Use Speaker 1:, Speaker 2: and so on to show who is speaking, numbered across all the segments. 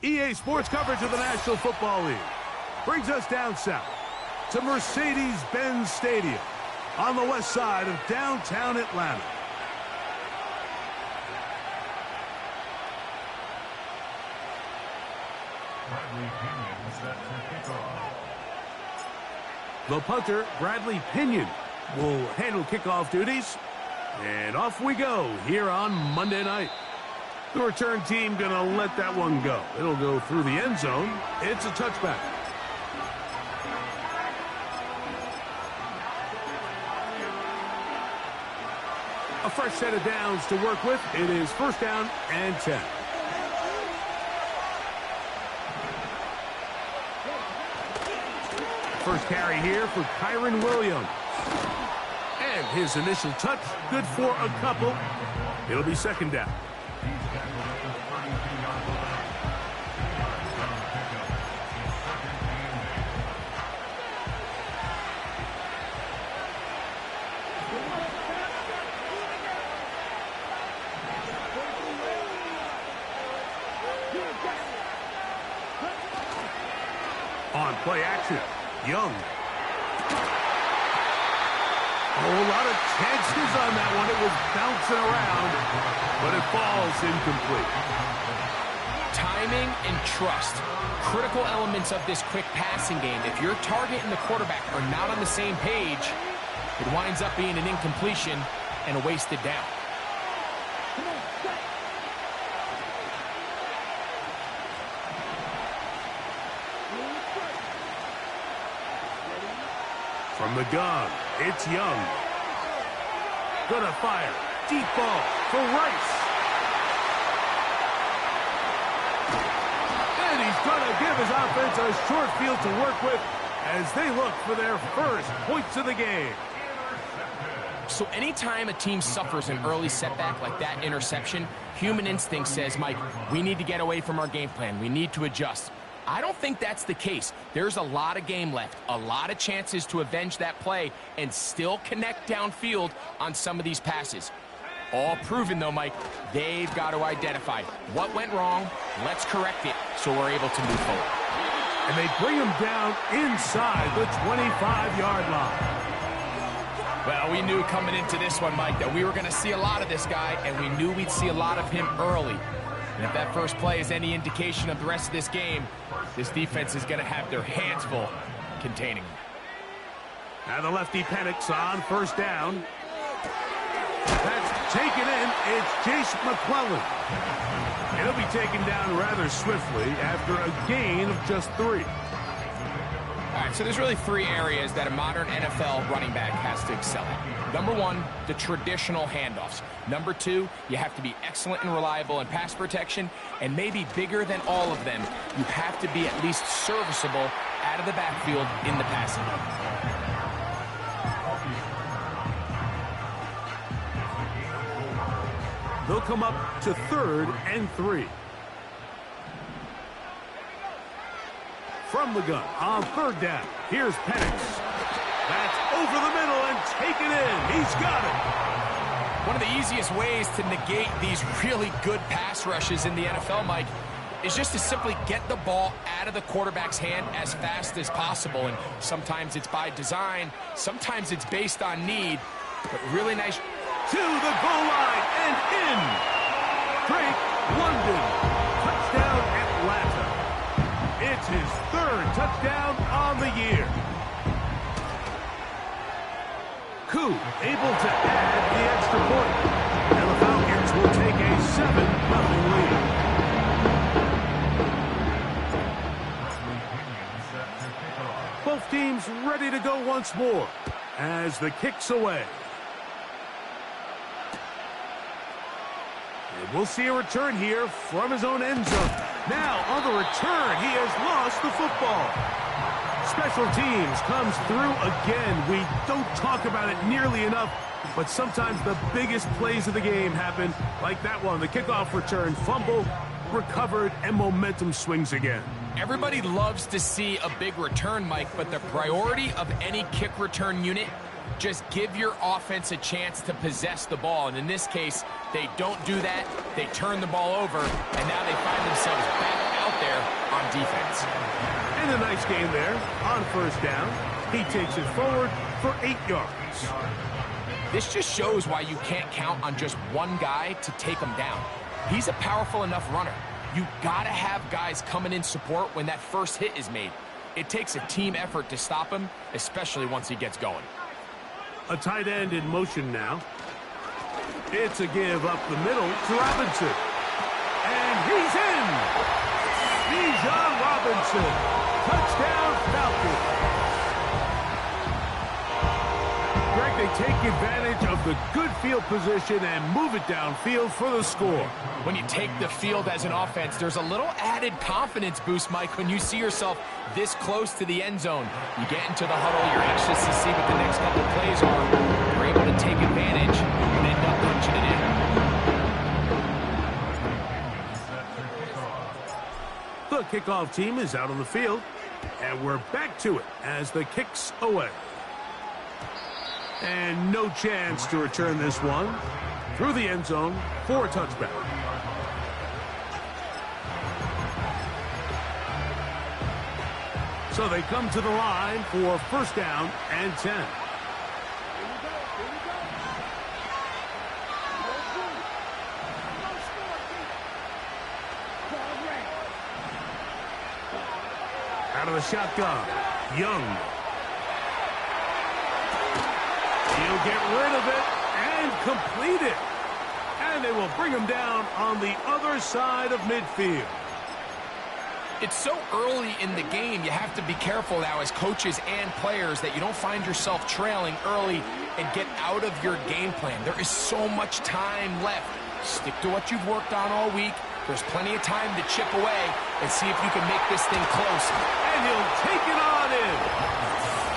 Speaker 1: EA Sports coverage of the National Football League brings us down south to Mercedes-Benz Stadium on the west side of downtown Atlanta. The punter, Bradley Pinion, will handle kickoff duties. And off we go here on Monday night. The return team going to let that one go. It'll go through the end zone. It's a touchback. A fresh set of downs to work with. It is first down and 10. First carry here for Kyron Williams. And his initial touch, good for a couple. It'll be second down. On play action, Young. A whole lot of chances on that one. It was bouncing around, but it falls incomplete.
Speaker 2: Timing and trust, critical elements of this quick passing game. If your target and the quarterback are not on the same page, it winds up being an incompletion and a wasted down.
Speaker 1: From the gun, it's Young. Gonna fire. Deep ball for Rice. And he's gonna give his offense a short field to work with as they look for their first points of the game.
Speaker 2: So anytime a team suffers an early setback like that interception, human instinct says, Mike, we need to get away from our game plan. We need to adjust. I don't think that's the case. There's a lot of game left, a lot of chances to avenge that play and still connect downfield on some of these passes. All proven, though, Mike, they've got to identify what went wrong, let's correct it so we're able to move forward.
Speaker 1: And they bring him down inside the 25-yard line.
Speaker 2: Well, we knew coming into this one, Mike, that we were going to see a lot of this guy, and we knew we'd see a lot of him early. And if that first play is any indication of the rest of this game, this defense is going to have their hands full containing him.
Speaker 1: Now the lefty panics on first down. That's taken in. It's Jace McClellan. It'll be taken down rather swiftly after a gain of just 3.
Speaker 2: All right, so there's really 3 areas that a modern NFL running back has to excel at. Number 1, the traditional handoffs. Number 2, you have to be excellent and reliable in pass protection. And maybe bigger than all of them, you have to be at least serviceable out of the backfield in the passing game.
Speaker 1: They'll come up to 3rd and 3. From the gun on 3rd down. Here's Penix. That's over the middle and taken in. He's got it.
Speaker 2: One of the easiest ways to negate these really good pass rushes in the NFL, Mike, is just to simply get the ball out of the quarterback's hand as fast as possible. And sometimes it's by design, sometimes it's based on need, but really nice.
Speaker 1: To the goal line and in. Drake London. Touchdown Atlanta. It's his 3rd touchdown on the year. Koo able to add the extra point. And the Falcons will take a 7-0 lead. Both teams ready to go once more as the kick's away. And we'll see a return here from his own end zone. Now, on the return, he has lost the football. Special teams comes through again. We don't talk about it nearly enough, but sometimes the biggest plays of the game happen like that one. The kickoff return, fumble, recovered, and momentum swings again.
Speaker 2: Everybody loves to see a big return, Mike, but the priority of any kick return unit, just give your offense a chance to possess the ball. And in this case, they don't do that. They turn the ball over, and now they find themselves back out there on defense.
Speaker 1: And a nice game there on first down. He takes it forward for 8 yards.
Speaker 2: This just shows why you can't count on just one guy to take him down. He's a powerful enough runner. You gotta have guys coming in support when that first hit is made. It takes a team effort to stop him, especially once he gets going.
Speaker 1: A tight end in motion now. It's a give up the middle to Robinson. And he's in! Bijan Robinson. Touchdown, Falcons. Greg, they take advantage of the good field position and move it downfield for the score.
Speaker 2: When you take the field as an offense, there's a little added confidence boost, Mike, when you see yourself this close to the end zone. You get into the huddle, you're anxious to see what the next couple plays are. You're able to take advantage and end up punching it in.
Speaker 1: The kickoff team is out on the field, and we're back to it as the kick's away. And no chance to return this one through the end zone for a touchback. So they come to the line for first down and 10. Out of the shotgun, Young. He'll get rid of it and complete it. And they will bring him down on the other side of midfield.
Speaker 2: It's so early in the game, you have to be careful now as coaches and players that you don't find yourself trailing early and get out of your game plan. There is so much time left. Stick to what you've worked on all week. There's plenty of time to chip away and see if you can make this thing close.
Speaker 1: And he'll take it on in.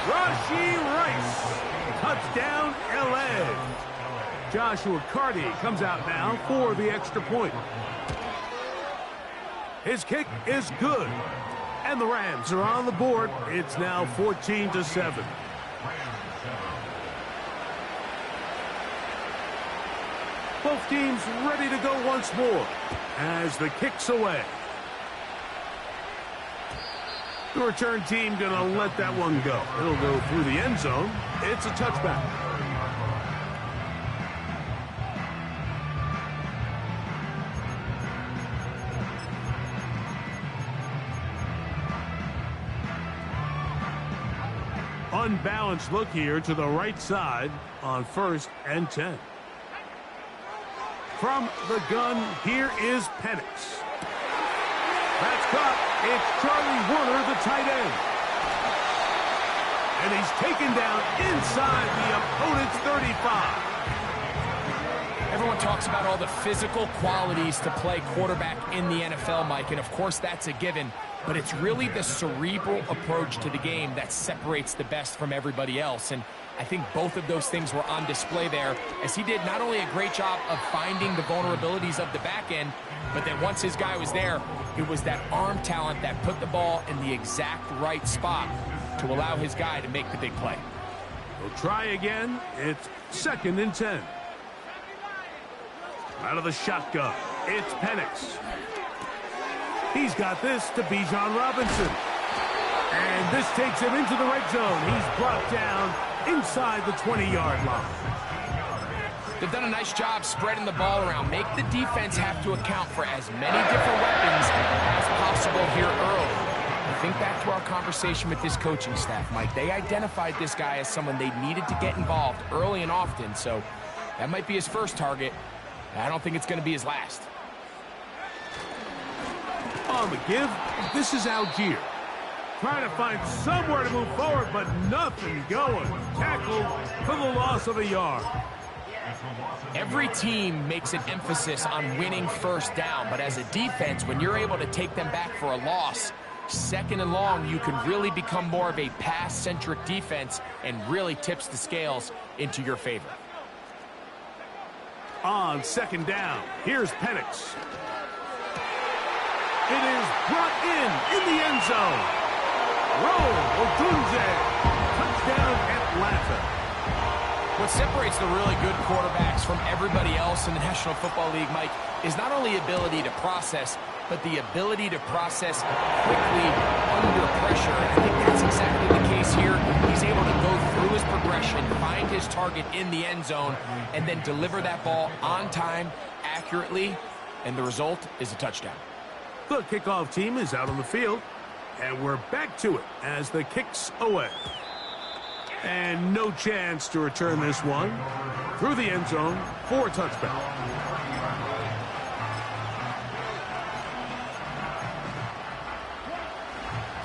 Speaker 1: Rashee Rice. Touchdown, L.A. Joshua Carty comes out now for the extra point. His kick is good. And the Rams are on the board. It's now 14-7. Both teams ready to go once more as the kick's away. The return team going to let that one go. It'll go through the end zone. It's a touchback. Unbalanced look here to the right side on first and 10. From the gun, here is Penix. That's caught. It's Charlie Warner, the tight end. And he's taken down inside the opponent's 35.
Speaker 2: Everyone talks about all the physical qualities to play quarterback in the NFL, Mike, and of course that's a given. But it's really the cerebral approach to the game that separates the best from everybody else. And I think both of those things were on display there, as he did not only a great job of finding the vulnerabilities of the back end, but then once his guy was there, it was that arm talent that put the ball in the exact right spot to allow his guy to make the big play.
Speaker 1: We'll try again. It's second and 10. Out of the shotgun, it's Penix. He's got this to Bijan Robinson. And this takes him into the red zone. He's brought down inside the 20-yard line.
Speaker 2: They've done a nice job spreading the ball around. Make the defense have to account for as many different weapons as possible here early. I think back to our conversation with this coaching staff, Mike. They identified this guy as someone they needed to get involved early and often, so that might be his first target. I don't think it's going to be his last.
Speaker 1: On the give, this is Algier. Trying to find somewhere to move forward, but nothing going. Tackled for the loss of a yard.
Speaker 2: Every team makes an emphasis on winning first down, but as a defense, when you're able to take them back for a loss, second and long, you can really become more of a pass-centric defense and really tips the scales into your favor.
Speaker 1: On second down, here's Penix. It is brought in the end zone. Roll, Odunze. Touchdown, Atlanta.
Speaker 2: What separates the really good quarterbacks from everybody else in the National Football League, Mike, is not only ability to process, but the ability to process quickly under pressure. And I think that's exactly the case here. He's able to go through his progression, find his target in the end zone, and then deliver that ball on time, accurately, and the result is a touchdown.
Speaker 1: The kickoff team is out on the field, and we're back to it as the kick's away. And no chance to return this one through the end zone for a touchdown.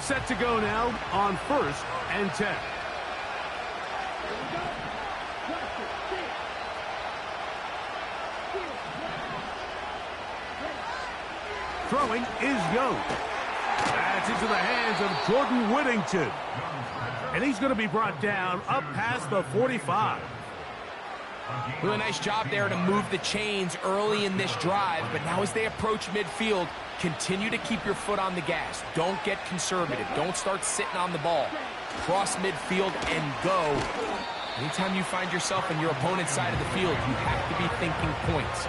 Speaker 1: Set to go now on 1st and 10. Throwing is Young. That's into the hands of Jordan Whittington. And he's going to be brought down up past the 45.
Speaker 2: Really nice job there to move the chains early in this drive, but now as they approach midfield, continue to keep your foot on the gas. Don't get conservative. Don't start sitting on the ball. Cross midfield and go. Anytime you find yourself on your opponent's side of the field, you have to be thinking points.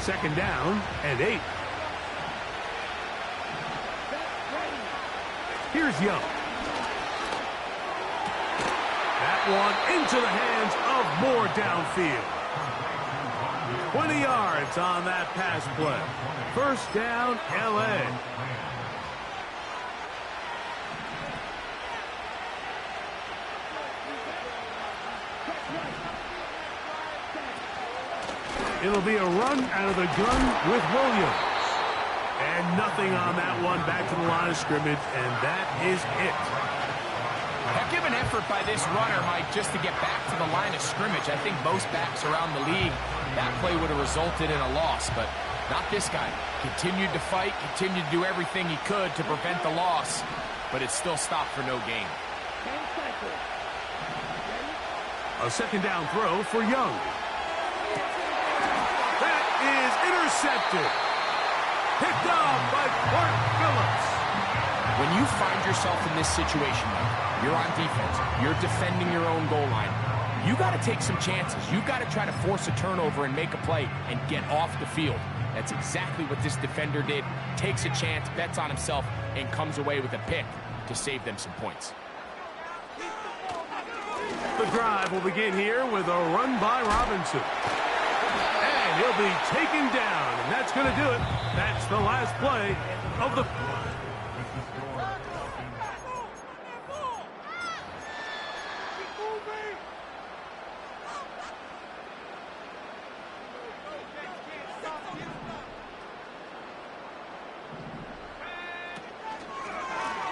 Speaker 1: Second down and 8. Here's Young. That one into the hands of Moore downfield. 20 yards on that pass play. First down, LA. It'll be a run out of the gun with Williams. And nothing on that one, back to the line of scrimmage, and that is it.
Speaker 2: Heck of an effort by this runner, Mike, just to get back to the line of scrimmage. I think most backs around the league, that play would have resulted in a loss, but not this guy. Continued to fight, continued to do everything he could to prevent the loss, but it still stopped for no gain.
Speaker 1: A second down throw for Young. That is intercepted. Picked off by Clark Phillips.
Speaker 2: When you find yourself in this situation, you're on defense, you're defending your own goal line, you got to take some chances. You got to try to force a turnover and make a play and get off the field. That's exactly what this defender did. Takes a chance, bets on himself, and comes away with a pick to save them some points.
Speaker 1: The drive will begin here with a run by Robinson. And he'll be taken down, and that's going to do it. That's the last play of the...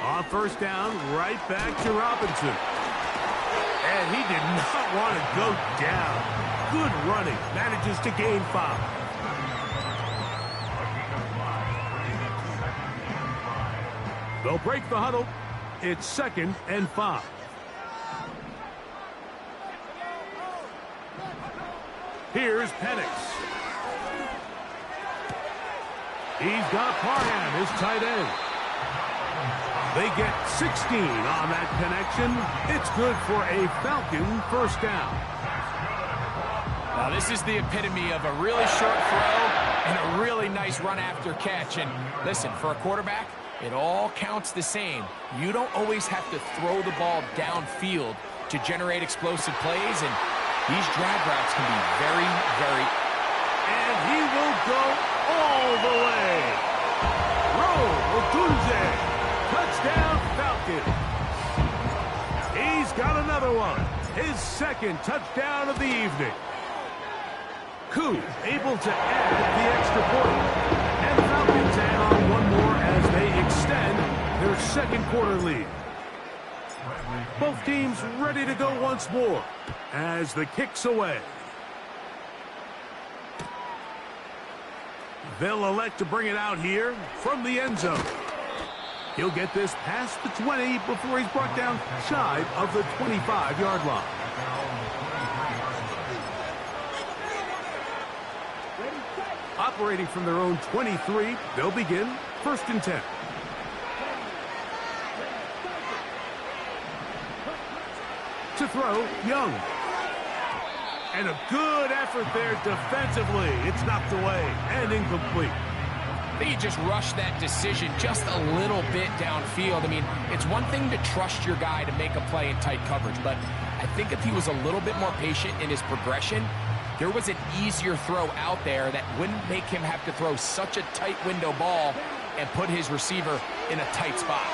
Speaker 1: On first down, right back to Robinson. And he did not want to go down. Good running. Manages to gain 5. They'll break the huddle. It's 2nd and 5. Here's Penix. He's got Parham, his tight end. They get 16 on that connection. It's good for a Falcon first down.
Speaker 2: Now, this is the epitome of a really short throw and a really nice run after catch. And listen, for a quarterback, it all counts the same. You don't always have to throw the ball downfield to generate explosive plays, and these drag routes can be very, very...
Speaker 1: And he will go all the way. Ogunze, touchdown Falcon. He's got another one. His 2nd touchdown of the evening. Koo able to add the extra point. And the Falcons add on one more as they extend their 2nd quarter lead. Both teams ready to go once more as the kick's away. They'll elect to bring it out here from the end zone. He'll get this past the 20 before he's brought down shy of the 25-yard line. Operating from their own 23, they'll begin 1st and 10. To throw, Young. And a good effort there defensively. It's knocked away and incomplete.
Speaker 2: I think he just rushed that decision just a little bit downfield. I mean, it's one thing to trust your guy to make a play in tight coverage, but I think if he was a little bit more patient in his progression, there was an easier throw out there that wouldn't make him have to throw such a tight window ball and put his receiver in a tight spot.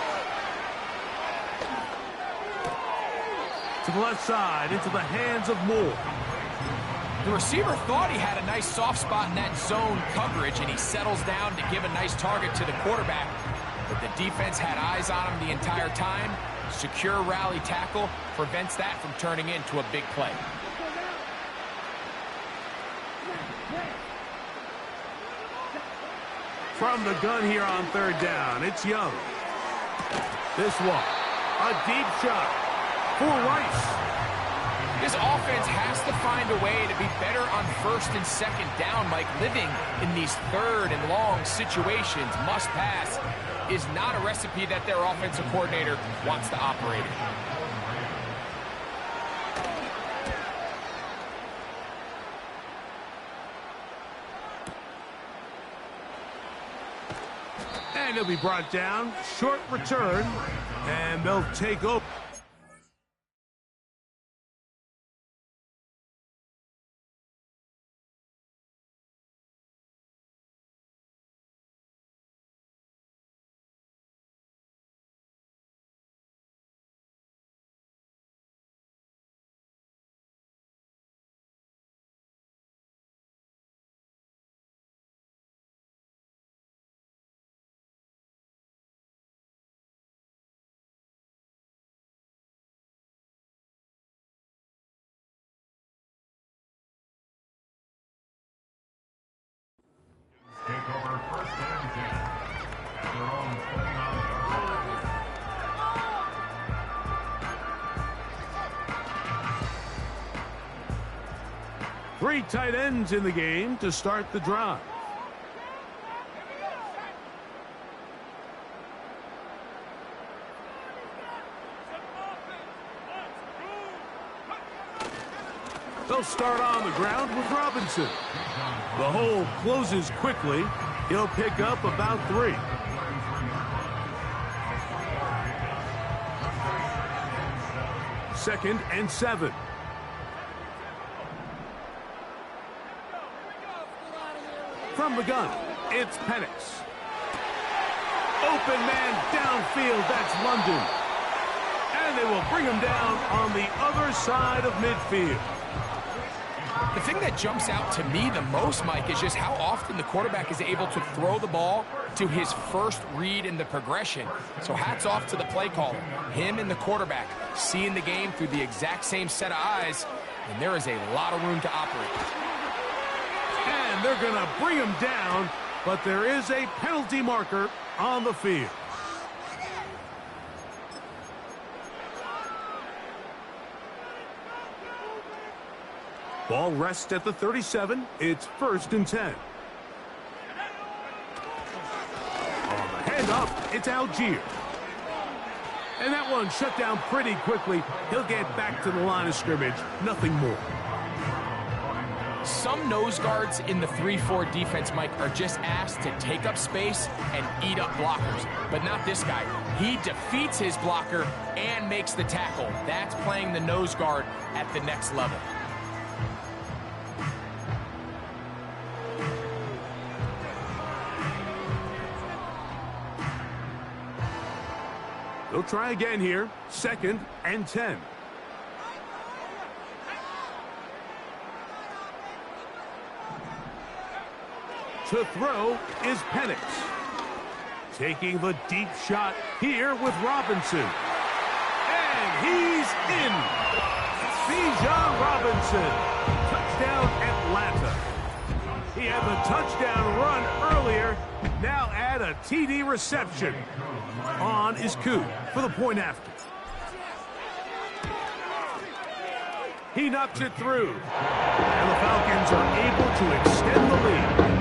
Speaker 1: To the left side, into the hands of Moore.
Speaker 2: The receiver thought he had a nice soft spot in that zone coverage, and he settles down to give a nice target to the quarterback. But the defense had eyes on him the entire time. Secure rally tackle prevents that from turning into a big play.
Speaker 1: From the gun here on third down, it's Young. This one, a deep shot for Rice.
Speaker 2: This offense has to find a way to be better on first and second down, Mike. Living in these third and long situations, must pass, is not a recipe that their offensive coordinator wants to operate in.
Speaker 1: And he'll be brought down. Short return. And they'll take over.
Speaker 3: Take over first and 10 at their own 49.
Speaker 1: Three tight ends in the game to start the drive. They'll start on the ground with Robinson. The hole closes quickly. He'll pick up about 3. Second and 7. From the gun, it's Penix. Open man downfield, that's London. And they will bring him down on the other side of midfield.
Speaker 2: The thing that jumps out to me the most, Mike, is just how often the quarterback is able to throw the ball to his first read in the progression. So hats off to the play caller. Him and the quarterback seeing the game through the exact same set of eyes, and there is a lot of room to operate.
Speaker 1: And they're going to bring him down, but there is a penalty marker on the field. Ball rests at the 37. It's first and 10. On the handoff, it's Algier. And that one shut down pretty quickly. He'll get back to the line of scrimmage. Nothing more.
Speaker 2: Some nose guards in the 3-4 defense, Mike, are just asked to take up space and eat up blockers. But not this guy. He defeats his blocker and makes the tackle. That's playing the nose guard at the next level.
Speaker 1: They'll try again here. Second and 10. To throw is Penix. Taking the deep shot here with Robinson. And he's in. Bijan Robinson. Touchdown Atlanta. He had the touchdown run earlier. Now add a TD reception. On is Koo for the point after. He knocks it through. And the Falcons are able to extend the lead.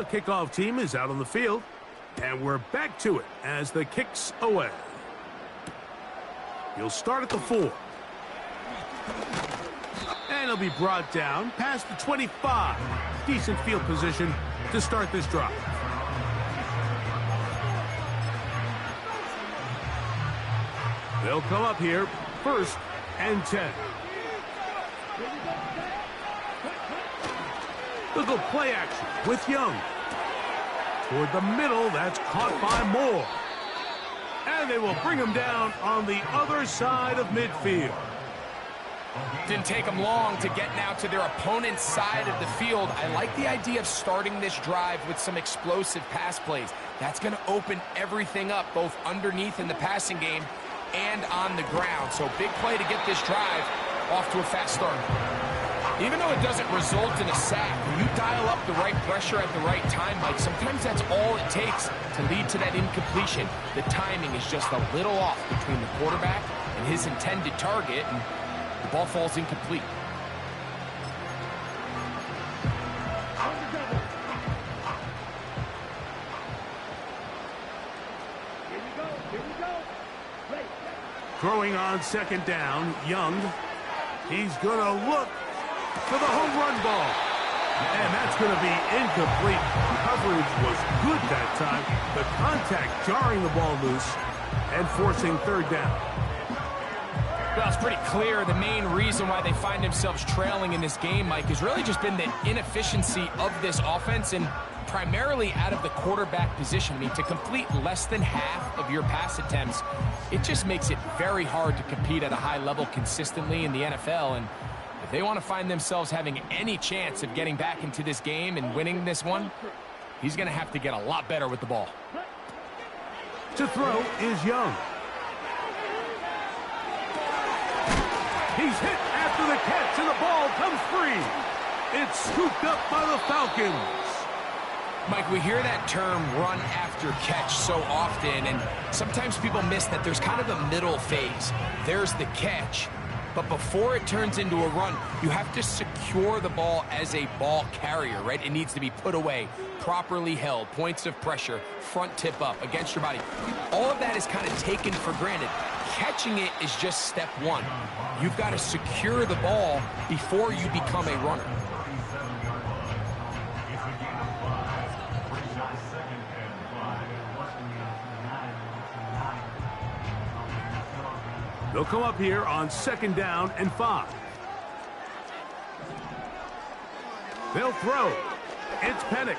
Speaker 1: kickoff team is out on the field, and we're back to it as the kick's away. He'll start at the 4. And he'll be brought down past the 25. Decent field position to start this drive. They'll come up here, 1st and 10. They'll go play action with Young. Toward the middle, that's caught by Moore. And they will bring him down on the other side of midfield.
Speaker 2: Didn't take them long to get now to their opponent's side of the field. I like the idea of starting this drive with some explosive pass plays. That's going to open everything up, both underneath in the passing game and on the ground. So big play to get this drive off to a fast start. Even though it doesn't result in a sack, when you dial up the right pressure at the right time, Mike, sometimes that's all it takes to lead to that incompletion. The timing is just a little off between the quarterback and his intended target, and the ball falls incomplete.
Speaker 1: Throwing on 2nd down, Young. He's going to look for the home run ball. And that's going to be incomplete. Coverage was good that time. The contact jarring the ball loose and forcing 3rd down.
Speaker 2: Well, it's pretty clear the main reason why they find themselves trailing in this game, Mike, has really just been the inefficiency of this offense and primarily out of the quarterback position. I mean, to complete less than half of your pass attempts, it just makes it very hard to compete at a high level consistently in the NFL. And if they want to find themselves having any chance of getting back into this game and winning this one, he's going to have to get a lot better with the ball.
Speaker 1: To throw is Young. He's hit after the catch, and the ball comes free. It's scooped up by the Falcons.
Speaker 2: Mike, we hear that term run after catch so often, and sometimes people miss that there's kind of a middle phase. There's the catch, but before it turns into a run, you have to secure the ball as a ball carrier, right? It needs to be put away, properly held, points of pressure, front tip up against your body. All of that is kind of taken for granted. Catching it is just step 1. You've got to secure the ball before you become a runner.
Speaker 1: They'll come up here on 2nd down and 5. They'll throw. It's Penix.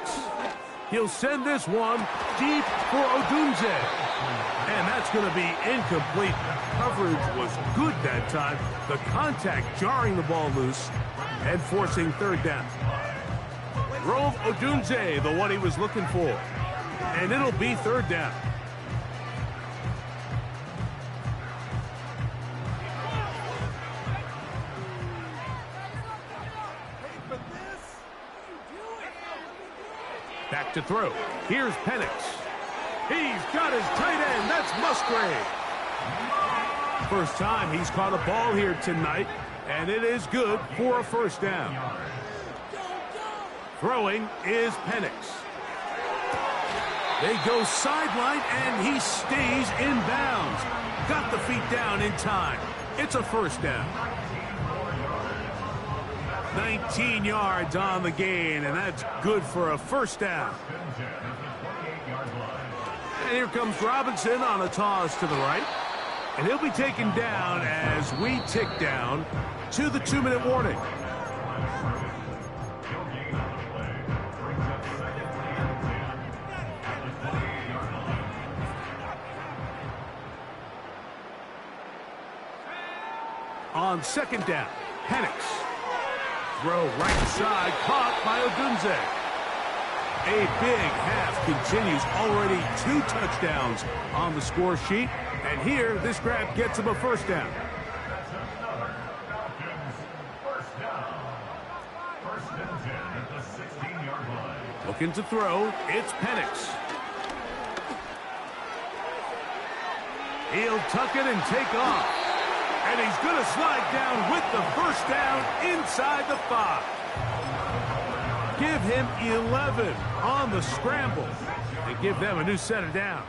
Speaker 1: He'll send this one deep for Odunze. And that's going to be incomplete. Coverage was good that time. The contact jarring the ball loose and forcing 3rd down. Grove Odunze, the one he was looking for. And it'll be 3rd down. Back to throw. Here's Penix. He's got his tight end. That's Musgrave. First time he's caught a ball here tonight, and it is good for a 1st down. Throwing is Penix. They go sideline, and he stays in bounds. Got the feet down in time. It's a 1st down. 19 yards on the gain, and that's good for a 1st down. And here comes Robinson on a toss to the right. And he'll be taken down as we tick down to the 2-minute warning. On 2nd down, Penix. Throw right side, caught by Odunze. A big half continues. Already 2 touchdowns on the score sheet. And here, this grab gets him a 1st down. Looking to throw, it's Penix. He'll tuck it and take off. And he's going to slide down with the 1st down inside the 5. give him 11 on the scramble and give them a new set of downs.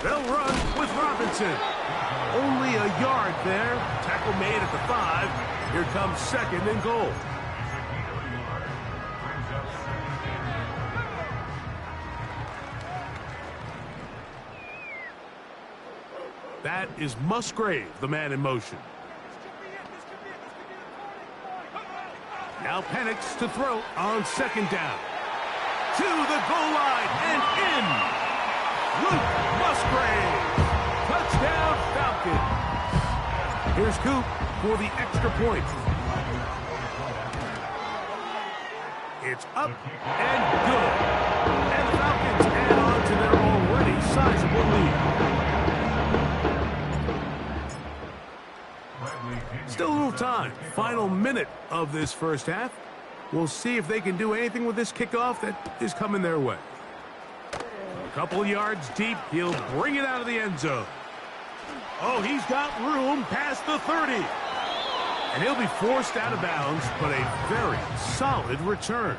Speaker 1: They'll run with Robinson. Only a yard there. Tackle made at the 5. Here comes 2nd and goal. That is Musgrave, the man in motion. Now Penix to throw on 2nd down. To the goal line and in. Luke Musgrave. Touchdown Falcons. Here's Coop for the extra point. It's up and good. And the Falcons add on to their already sizable lead. Still a little time. Final minute of this first half. We'll see if they can do anything with this kickoff that is coming their way. A couple yards deep. He'll bring it out of the end zone. Oh, he's got room past the 30. And he'll be forced out of bounds, but a very solid return.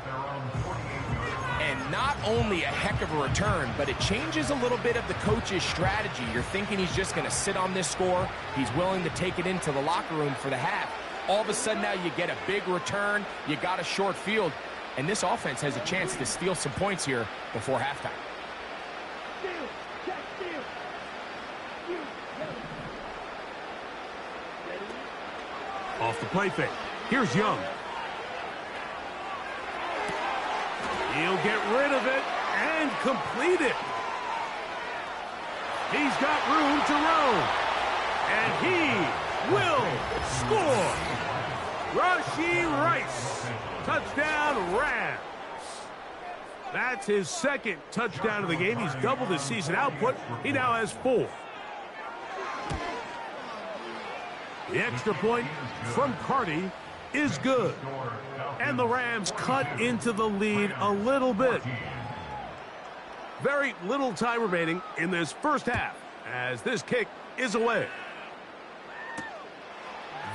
Speaker 2: And not only a heck of a return, but it changes a little bit of the coach's strategy. You're thinking he's just going to sit on this score. He's willing to take it into the locker room for the half. All of a sudden now you get a big return. You got a short field. And this offense has a chance to steal some points here before halftime.
Speaker 1: Off the play fake. Here's Young. He'll get rid of it and complete it. He's got room to roam. And he will score. Rashee Rice. Touchdown Rams. That's his 2nd touchdown of the game. He's doubled his season output. He now has 4. The extra point from Carty is good. And the Rams cut into the lead a little bit. Very little time remaining in this first half as this kick is away.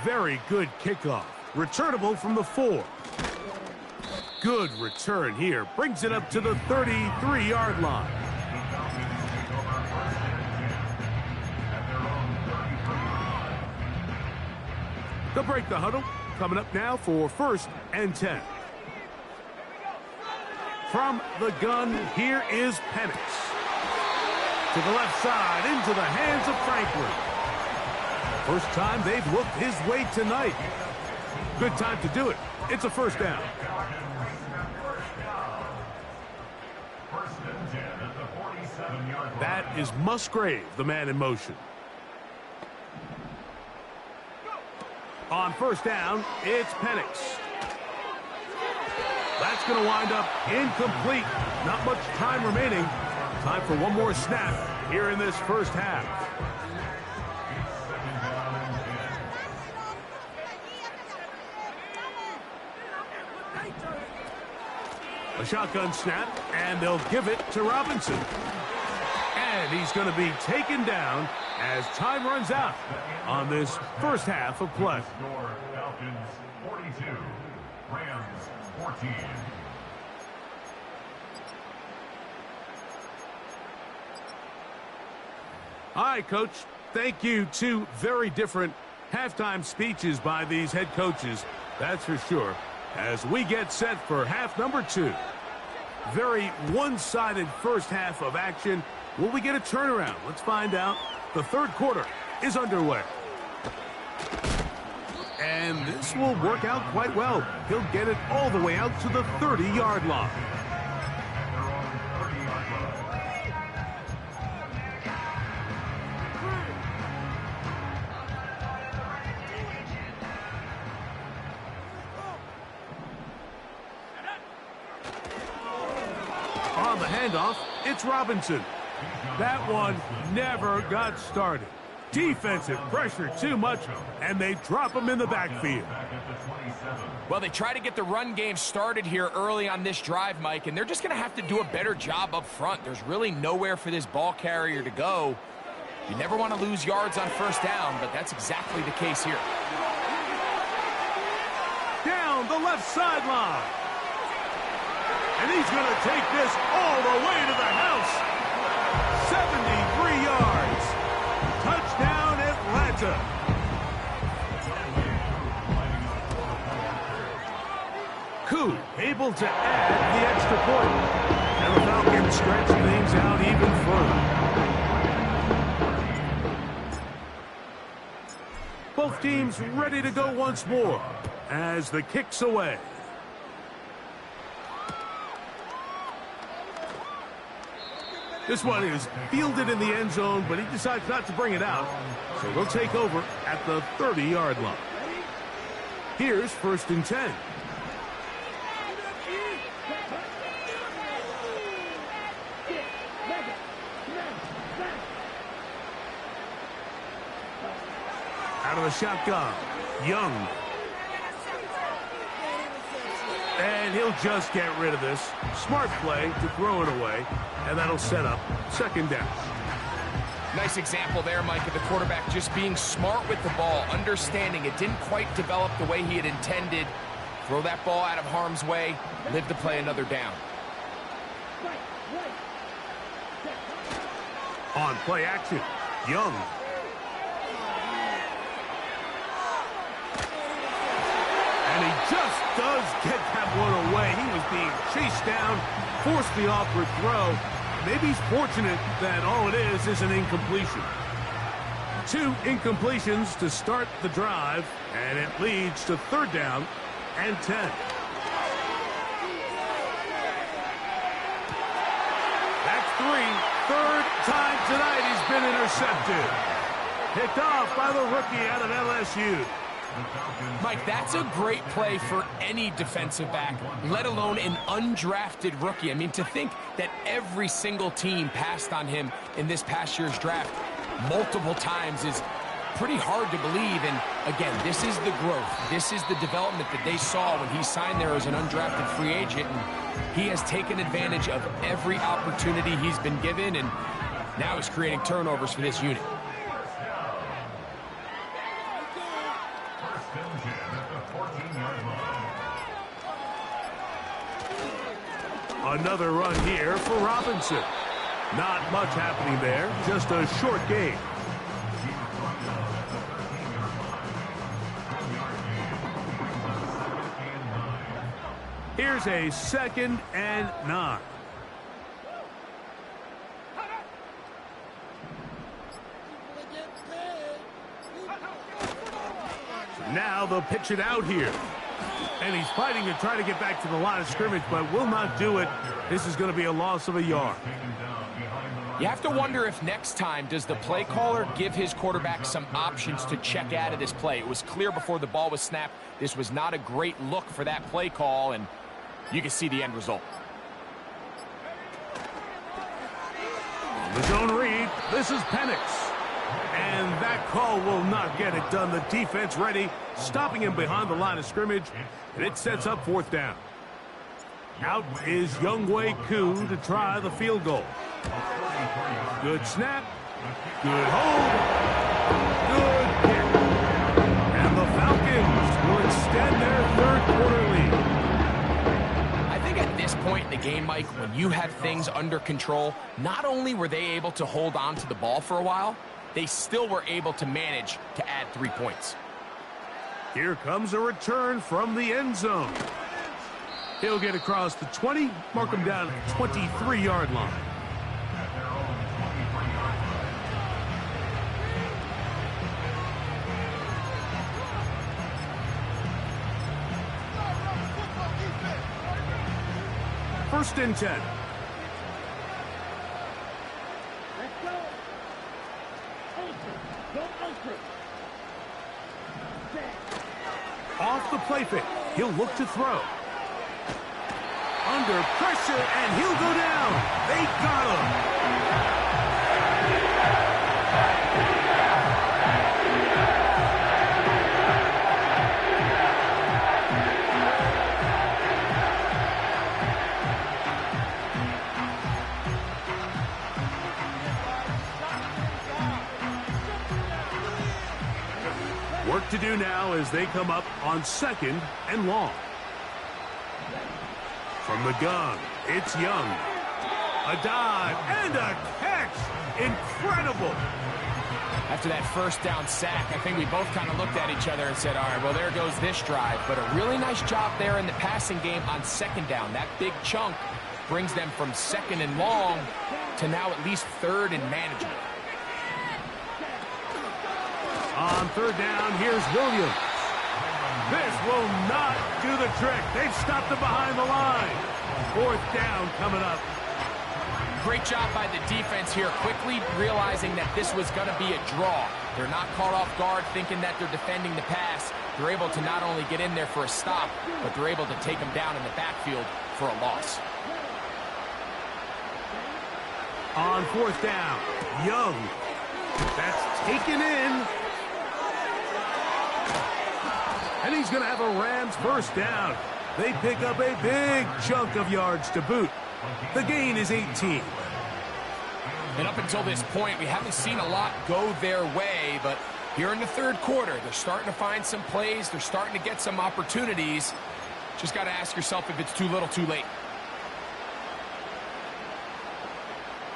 Speaker 1: Very good kickoff. Returnable from the 4. Good return here. Brings it up to the 33-yard line. They'll break the huddle. Coming up now for 1st and 10. From the gun, here is Penix. To the left side, into the hands of Franklin. First time they've looked his way tonight. Good time to do it. It's a 1st down. That is Musgrave, the man in motion. On 1st down, it's Penix. That's going to wind up incomplete. Not much time remaining. Time for one more snap here in this first half. A shotgun snap, and they'll give it to Robinson. And he's going to be taken down as time runs out on this first half of play.
Speaker 3: Falcons 42, Rams 14.
Speaker 1: All right, Coach. Thank you. 2 very different halftime speeches by these head coaches. That's for sure. As we get set for half number 2. Very one-sided first half of action. Will we get a turnaround? Let's find out. The 3rd quarter is underway. And this will work out quite well. He'll get it all the way out to the 30-yard line. On the handoff, it's Robinson. That one never got started. Defensive pressure too much, and they drop him in the backfield.
Speaker 2: Well, they try to get the run game started here early on this drive, Mike, and they're just going to have to do a better job up front. There's really nowhere for this ball carrier to go. You never want to lose yards on first down, but that's exactly the case here.
Speaker 1: Down the left sideline. And he's going to take this all the way to the house. 73 yards. Touchdown, Atlanta. Koo able to add the extra point. And the Falcons stretch things out even further. Both teams ready to go once more as the kick's away. This one is fielded in the end zone, but he decides not to bring it out. So they'll take over at the 30-yard line. Here's 1st and 10. Out of the shotgun, Young. And he'll just get rid of this. Smart play to throw it away, and that'll set up 2nd down.
Speaker 2: Nice example there, Mike, of the quarterback just being smart with the ball, understanding it didn't quite develop the way he had intended. Throw that ball out of harm's way, live to play another down.
Speaker 1: On play action, Young. And he just does get that one away. He was being chased down, forced the awkward throw. Maybe he's fortunate that all it is an incompletion. 2 incompletions to start the drive, and it leads to 3rd down and 10. That's 3. 3rd time tonight he's been intercepted. Picked off by the rookie out of LSU.
Speaker 2: Mike, that's a great play for any defensive back, let alone an undrafted rookie. I mean, to think that every single team passed on him in this past year's draft multiple times is pretty hard to believe. And again, this is the growth. This is the development that they saw when he signed there as an undrafted free agent. And he has taken advantage of every opportunity he's been given, and now he's creating turnovers for this unit.
Speaker 1: Another run here for Robinson. Not much happening there, just a short gain. Here's a 2nd and 9. Now they'll pitch it out here. And he's fighting to try to get back to the line of scrimmage, but will not do it. This is going to be a loss of a yard.
Speaker 2: You have to wonder if next time does the play caller give his quarterback some options to check out of this play. It was clear before the ball was snapped. This was not a great look for that play call, and you can see the end result.
Speaker 1: The zone read. This is Penix. And that call will not get it done. The defense ready, stopping him behind the line of scrimmage, and it sets up 4th down. Out is Younghoe Koo to try the field goal. Good snap. Good hold. Good kick. And the Falcons will extend their 3rd quarter lead.
Speaker 2: I think at this point in the game, Mike, when you have things under control, not only were they able to hold on to the ball for a while, they still were able to manage to add 3 points.
Speaker 1: Here comes a return from the end zone. He'll get across the 20, mark him down at the 23-yard line. First and 10. Off the play fake. He'll look to throw. Under pressure, and he'll go down. They got him. work to do now as they come up on 2nd and long. From the gun, it's Young. A dive and a catch. Incredible.
Speaker 2: After that first down sack, I think we both kind of looked at each other and said, all right, well, there goes this drive. But a really nice job there in the passing game on 2nd down. That big chunk brings them from 2nd and long to now at least 3rd and manageable.
Speaker 1: On 3rd down, here's Williams. This will not do the trick. They've stopped him behind the line. 4th down coming up.
Speaker 2: Great job by the defense here, quickly realizing that this was going to be a draw. They're not caught off guard thinking that they're defending the pass. They're able to not only get in there for a stop, but they're able to take them down in the backfield for a loss.
Speaker 1: On 4th down, Young. That's taken in. And he's going to have a Rams 1st down. They pick up a big chunk of yards to boot. The gain is 18.
Speaker 2: And up until this point, we haven't seen a lot go their way, but here in the 3rd quarter, they're starting to find some plays. They're starting to get some opportunities. Just got to ask yourself if it's too little, too late.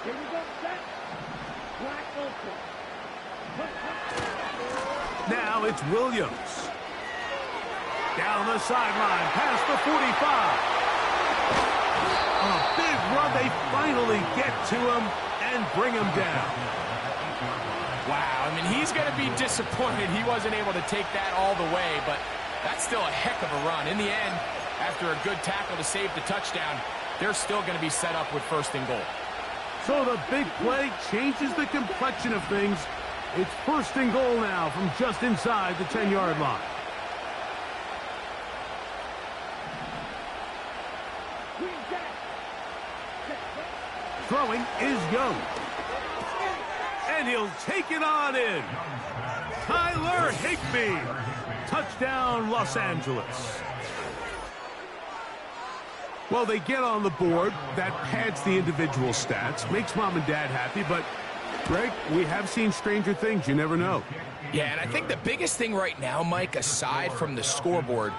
Speaker 4: Here we go, set. Black open.
Speaker 1: Now it's Williams. Down the sideline, past the 45. A big run. They finally get to him and bring him down.
Speaker 2: Wow, I mean, he's going to be disappointed he wasn't able to take that all the way, but that's still a heck of a run. In the end, after a good tackle to save the touchdown, they're still going to be set up with 1st and goal.
Speaker 1: So the big play changes the complexion of things. It's 1st and goal now from just inside the 10-yard line. Throwing is Young. And he'll take it on in. Tyler Higbee. Touchdown, Los Angeles. Well, they get on the board. That pads the individual stats. Makes mom and dad happy, but Greg, we have seen stranger things. You never know.
Speaker 2: Yeah, and I think the biggest thing right now, Mike, aside from the scoreboard,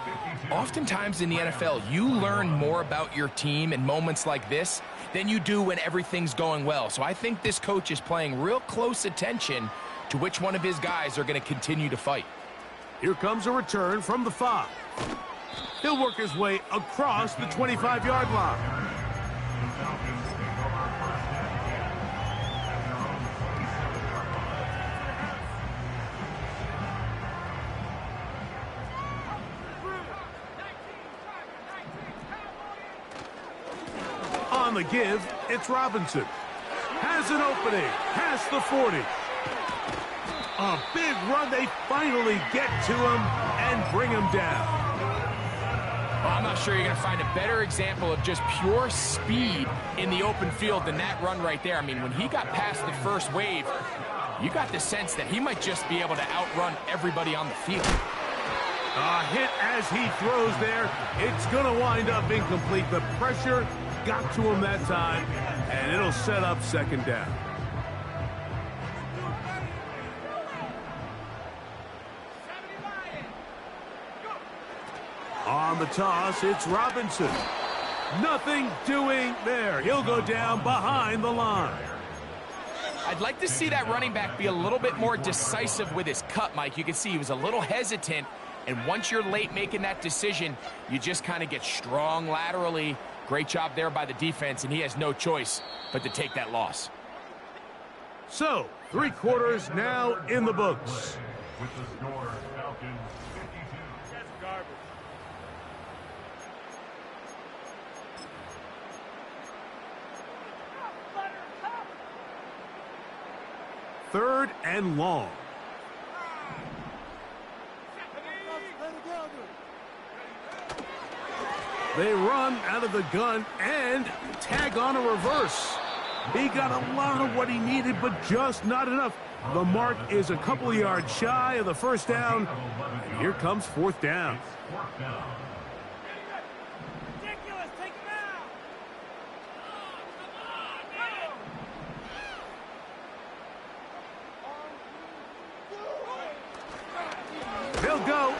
Speaker 2: oftentimes in the NFL, you learn more about your team in moments like this than you do when everything's going well. So I think this coach is paying real close attention to which one of his guys are going to continue to fight.
Speaker 1: Here comes a return from the 5. He'll work his way across the 25-yard line. On the give, it's Robinson. Has an opening, past the 40. A big run, they finally get to him and bring him down.
Speaker 2: Well, I'm not sure you're going to find a better example of just pure speed in the open field than that run right there. I mean, when he got past the first wave, you got the sense that he might just be able to outrun everybody on the field.
Speaker 1: A hit as he throws there. It's going to wind up incomplete. The pressure got to him that time, and it'll set up 2nd down. On the toss, it's Robinson. Nothing doing there. He'll go down behind the line.
Speaker 2: I'd like to see that running back be a little bit more decisive with his cut, Mike. You can see he was a little hesitant, and once you're late making that decision, you just kind of get strong laterally. Great job there by the defense, and he has no choice but to take that loss.
Speaker 1: So, 3 quarters now in the books.
Speaker 3: With the score, Falcons 52.
Speaker 4: That's garbage.
Speaker 1: Third and long. They run out of the gun and tag on a reverse. He got a lot of what he needed, but just not enough. The mark is a couple of yards shy of the 1st down. And here comes 4th down.
Speaker 4: Ridiculous, take him out.
Speaker 1: He'll go.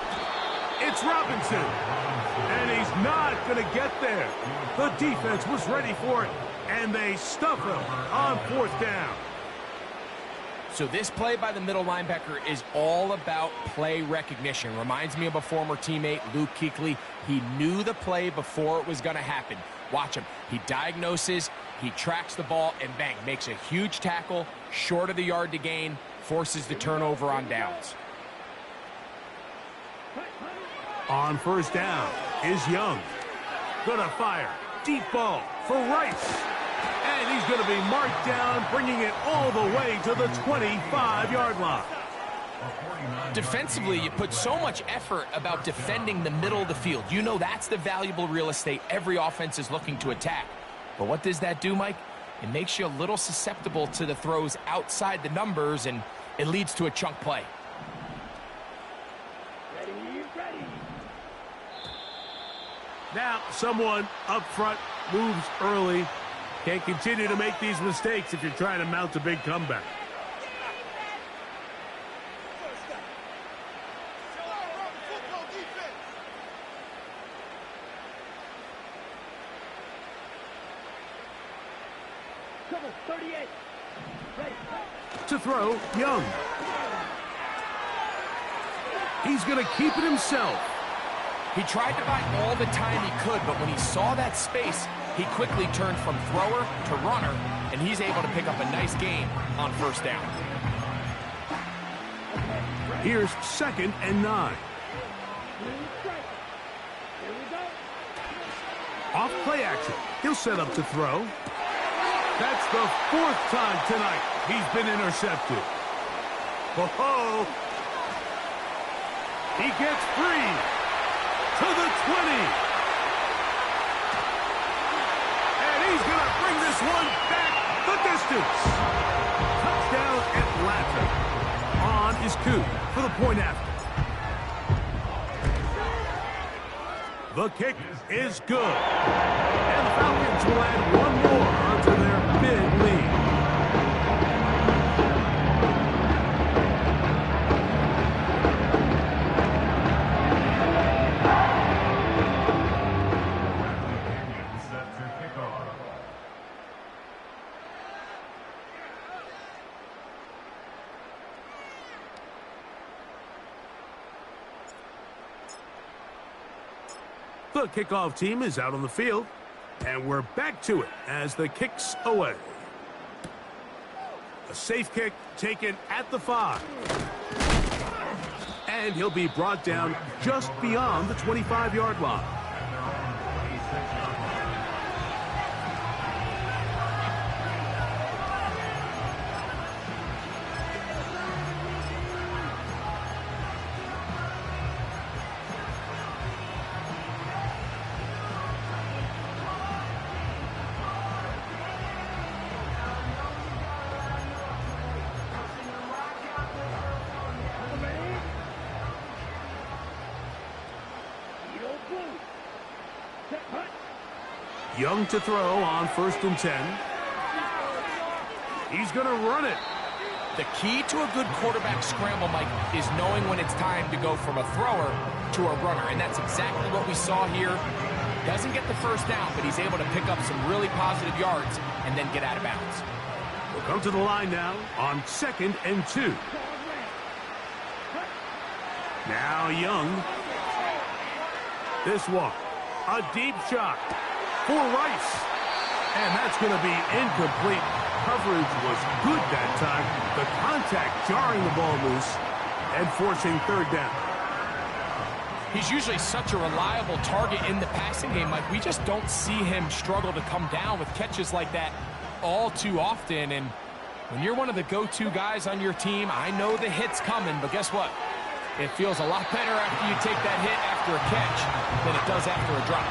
Speaker 1: It's Robinson. And he's not going to get there. The defense was ready for it, and they stuff him on 4th down.
Speaker 2: So this play by the middle linebacker is all about play recognition. Reminds me of a former teammate, Luke Kuechly. He knew the play before it was going to happen. Watch him. He diagnoses, he tracks the ball, and bang, makes a huge tackle, short of the yard to gain, forces the turnover on downs.
Speaker 1: On 1st down is Young. Gonna fire. Deep ball for Rice. And he's going to be marked down, bringing it all the way to the 25-yard line.
Speaker 2: Defensively, you put so much effort about defending the middle of the field. You know that's the valuable real estate every offense is looking to attack. But what does that do, Mike? It makes you a little susceptible to the throws outside the numbers, and it leads to a chunk play.
Speaker 4: Ready.
Speaker 1: Now someone up front moves early. Can't continue to make these mistakes if you're trying to mount a big comeback.
Speaker 4: Cover 38. Ready.
Speaker 1: To throw, Young. He's going to keep it himself.
Speaker 2: He tried to buy all the time he could, but when he saw that space, he quickly turned from thrower to runner, and he's able to pick up a nice gain on 1st down.
Speaker 1: Here's 2nd and 9. Off play action. He'll set up to throw. That's the 4th time tonight he's been intercepted. Ho-ho! He gets free to the 20. He's going to bring this one back the distance. Touchdown Atlanta. On is Coop for the point after. The kick is good. And the Falcons will add one more onto their big lead.
Speaker 3: Set to kick off.
Speaker 1: The kickoff team is out on the field, and we're back to it as the kick's away. A safe kick taken at the 5. And he'll be brought down just beyond the 25-yard line. Young to throw on 1st and 10. He's going to run it.
Speaker 2: The key to a good quarterback scramble, Mike, is knowing when it's time to go from a thrower to a runner, and that's exactly what we saw here. Doesn't get the 1st down, but he's able to pick up some really positive yards and then get out of bounds.
Speaker 1: We'll come to the line now on 2nd and 2. Now Young. This one, a deep shot for Rice. And that's going to be incomplete. Coverage was good that time. The contact jarring the ball loose and forcing 3rd down.
Speaker 2: He's usually such a reliable target in the passing game, Mike. We just don't see him struggle to come down with catches like that all too often. And when you're one of the go-to guys on your team, I know the hit's coming, but guess what? It feels a lot better after you take that hit after a catch than it does after a drop.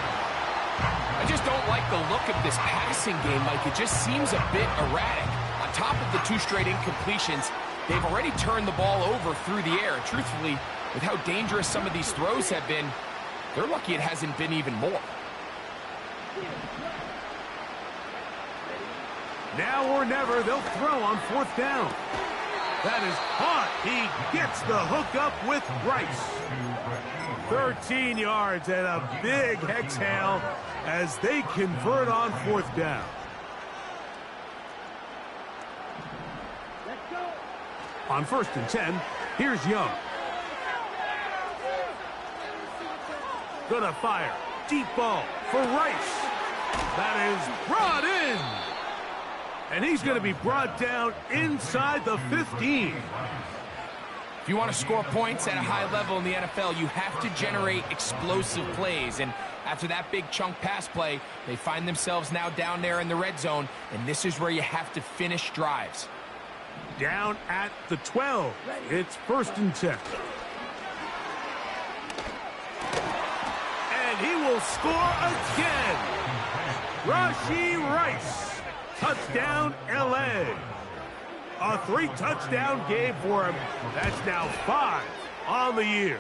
Speaker 2: I just don't like the look of this passing game, Mike. It just seems a bit erratic. On top of the 2 straight incompletions, they've already turned the ball over through the air. And truthfully, with how dangerous some of these throws have been, they're lucky it hasn't been even more.
Speaker 1: Now or never, they'll throw on 4th down. That is caught. He gets the hook up with Rice. 13 yards and a big exhale as they convert on 4th down.
Speaker 4: Let's go.
Speaker 1: On 1st and 10, here's Young. Gonna fire. Deep ball for Rice. That is brought in. And he's going to be brought down inside the 15.
Speaker 2: If you want to score points at a high level in the NFL, you have to generate explosive plays. And after that big chunk pass play, they find themselves now down there in the red zone. And this is where you have to finish drives.
Speaker 1: Down at the 12. It's 1st and 10. And he will score again. Rashee Rice. Touchdown, L.A. A 3-touchdown game for him. That's now 5 on the year.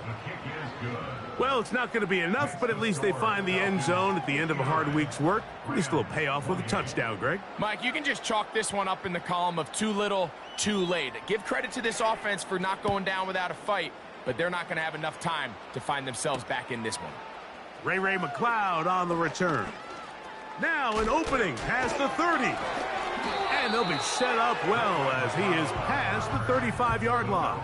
Speaker 1: Well, it's not going to be enough, but at least they find the end zone at the end of a hard week's work. At least a little payoff with a touchdown, Greg.
Speaker 2: Mike, you can just chalk this one up in the column of too little, too late. Give credit to this offense for not going down without a fight, but they're not going to have enough time to find themselves back in this one.
Speaker 1: Ray McCloud on the return. Now an opening past the 30. And they'll be set up well as he is past the 35-yard line.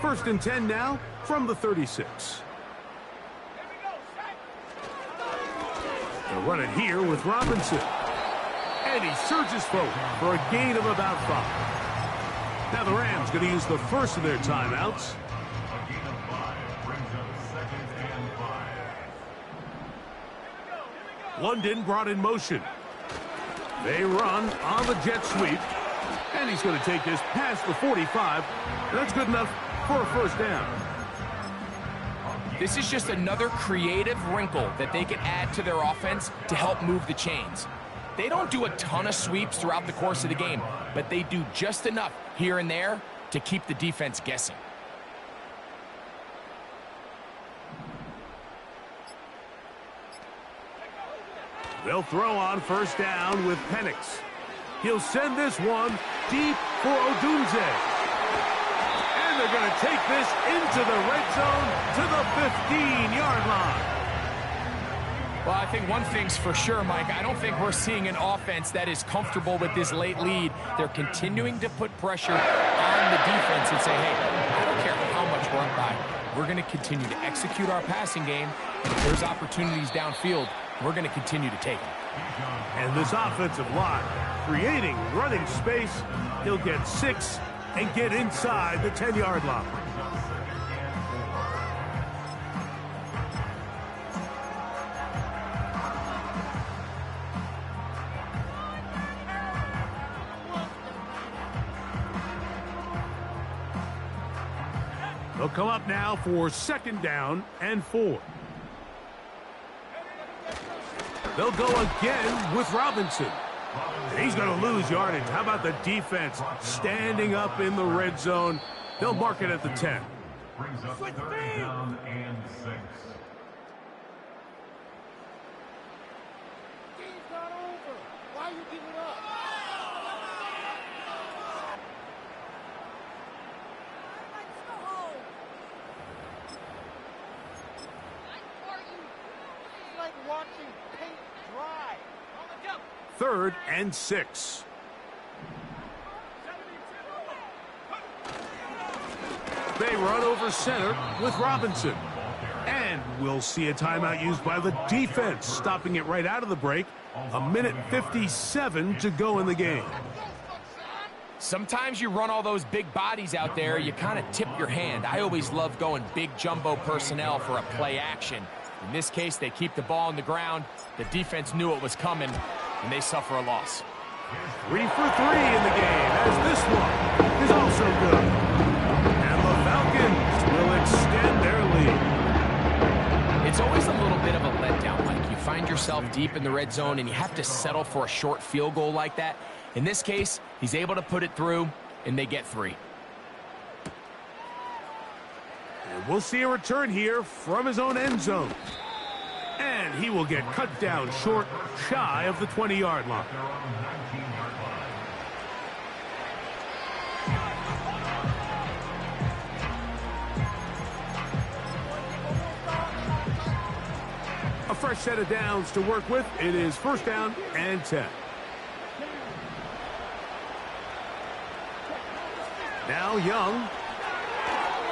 Speaker 1: First and 10 now from the 36. They'll run it here with Robinson. And he surges forward for a gain of about 5. Now the Rams going to use the first of their timeouts. London brought in motion. They run on the jet sweep. And he's going to take this past the 45. That's good enough for a 1st down.
Speaker 2: This is just another creative wrinkle that they can add to their offense to help move the chains. They don't do a ton of sweeps throughout the course of the game, but they do just enough here and there to keep the defense guessing.
Speaker 1: They'll throw on 1st down with Penix. He'll send this one deep for Odunze. And they're going to take this into the red zone to the 15-yard line.
Speaker 2: Well, I think one thing's for sure, Mike. I don't think we're seeing an offense that is comfortable with this late lead. They're continuing to put pressure on the defense and say, hey, I don't care how much we're up by. We're going to continue to execute our passing game. And if there's opportunities downfield, we're going to continue to take them.
Speaker 1: And this offensive line creating running space. He'll get 6 and get inside the 10-yard line. They'll come up now for 2nd down and 4. They'll go again with Robinson. He's going to lose yardage. How about the defense standing up in the red zone? They'll mark it at the 10.
Speaker 3: Brings up 3rd down and 6.
Speaker 4: Game's not over. Why you give it up? Let's go home. It's like watching paint dry. On the jump.
Speaker 1: 3rd and 6. They run over center with Robinson. And we'll see a timeout used by the defense, stopping it right out of the break. 1:57 to go in the game.
Speaker 2: Sometimes you run all those big bodies out there, you kind of tip your hand. I always love going big jumbo personnel for a play action. In this case, they keep the ball on the ground. The defense knew it was coming, and they suffer a loss.
Speaker 1: 3 for 3 in the game, as this one is also good. And the Falcons will extend their lead.
Speaker 2: It's always a little bit of a letdown, Mike. You find yourself deep in the red zone, and you have to settle for a short field goal like that. In this case, he's able to put it through, and they get 3.
Speaker 1: And we'll see a return here from his own end zone. And he will get cut down short, shy of the 20-yard line. A fresh set of downs to work with. It is first down and 10. Now Young.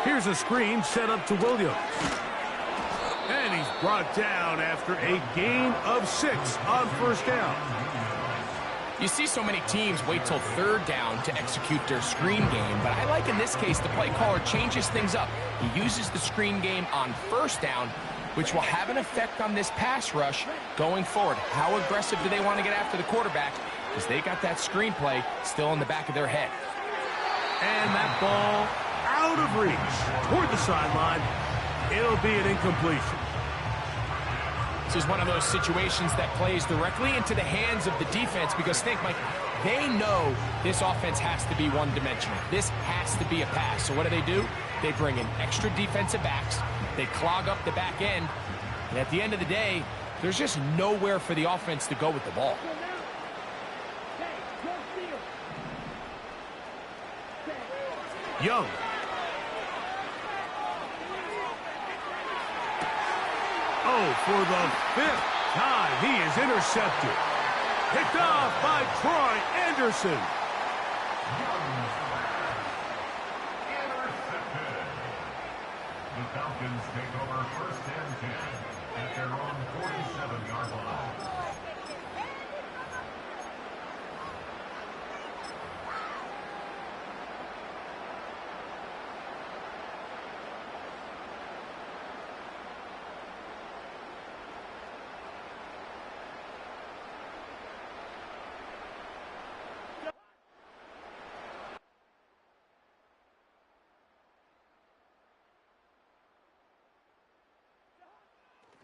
Speaker 1: Here's a screen set up to Williams. And he's brought down after a gain of 6 on first down.
Speaker 2: You see so many teams wait till third down to execute their screen game, but I like in this case the play caller changes things up. He uses the screen game on first down, which will have an effect on this pass rush going forward. How aggressive do they want to get after the quarterback? Because they got that screen play still in the back of their head.
Speaker 1: And that ball out of reach toward the sideline. It'll be an incompletion.
Speaker 2: This is one of those situations that plays directly into the hands of the defense because think, Mike, they know this offense has to be one-dimensional. This has to be a pass. So what do? They bring in extra defensive backs. They clog up the back end. And at the end of the day, there's just nowhere for the offense to go with the ball.
Speaker 1: Young. Oh, for the 5th time, he is intercepted. Picked off by Troy Anderson.
Speaker 3: The Falcons take over first and 10 at their own 47-yard line.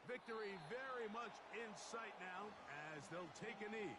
Speaker 1: Victory very much in sight now as they'll take a knee.